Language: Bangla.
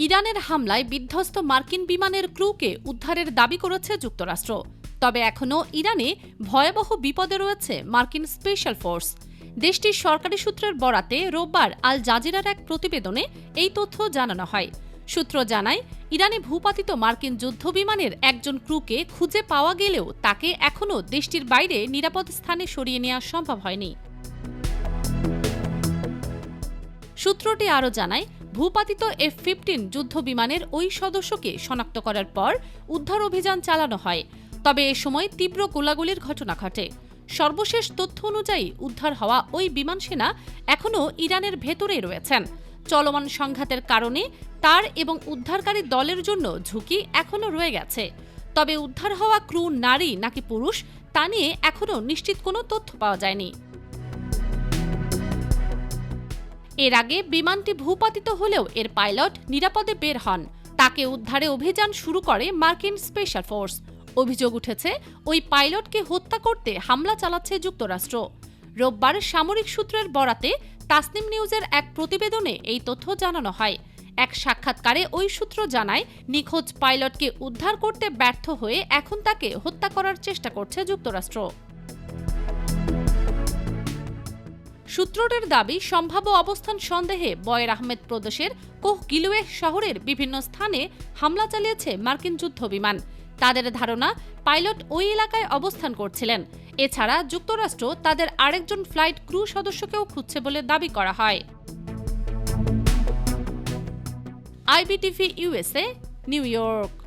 ইরানের হামলায় বিধ্বস্ত মার্কিন বিমানের ক্রুকে উদ্ধারের দাবি করেছে যুক্তরাষ্ট্র। তবে এখনও ইরানে ভয়াবহ বিপদে রয়েছে মার্কিন স্পেশাল ফোর্স। দেশটির সরকারি সূত্রের বরাতে রোববার আল জাজিরার এক প্রতিবেদনে এই তথ্য জানানো হয়। সূত্র জানায়, ইরানে ভূপাতিত মার্কিন যুদ্ধবিমানের একজন ক্রুকে খুঁজে পাওয়া গেলেও তাকে এখনও দেশটির বাইরে নিরাপদ স্থানে সরিয়ে নেওয়া সম্ভব হয়নি। সূত্রটি আরও জানায়, ভূপাতিত F-15 যুদ্ধবিমানের ওই সদস্যকে শনাক্ত করার পর উদ্ধার অভিযান চালানো হয়। তবে এ সময় তীব্র গোলাগুলির ঘটনা ঘটে। সর্বশেষ তথ্য অনুযায়ী উদ্ধার হওয়া ওই বিমান সেনা এখনও ইরানের ভেতরেই রয়েছেন। চলমান সংঘাতের কারণে তার এবং উদ্ধারকারী দলের জন্য ঝুঁকি এখনও রয়ে গেছে। তবে উদ্ধার হওয়া ক্রু নারী নাকি পুরুষ তা নিয়ে এখনও নিশ্চিত কোনো তথ্য পাওয়া যায়নি। এর আগে বিমানটি ভূপাতিত হলেও এর পাইলট নিরাপদে বের হন। তাকে উদ্ধারে অভিযান শুরু করে মার্কিন স্পেশাল ফোর্স। অভিযোগ উঠেছে, ওই পাইলটকে হত্যা করতে হামলা চালাচ্ছে যুক্তরাষ্ট্র। রোববার সামরিক সূত্রের বরাতে তাসনিম নিউজের এক প্রতিবেদনে এই তথ্য জানানো হয়। এক সাক্ষাৎকারে ওই সূত্র জানায়, নিখোঁজ পাইলটকে উদ্ধার করতে ব্যর্থ হয়ে এখন তাকে হত্যা করার চেষ্টা করছে যুক্তরাষ্ট্র। সূত্রটির দাবি, সম্ভাব্য অবস্থান সন্দেহে বয়ের আহমেদ প্রদেশের কোহ-গিলুয়েহ শহরের বিভিন্ন স্থানে হামলা চালিয়েছে মার্কিন যুদ্ধবিমান। তাদের ধারণা, পাইলট ওই এলাকায় অবস্থান করছিলেন। এছাড়া যুক্তরাষ্ট্র তাদের আরেকজন ফ্লাইট ক্রু সদস্যকেও খুঁজছে বলে দাবি করা হয়। IBTV USA, new York.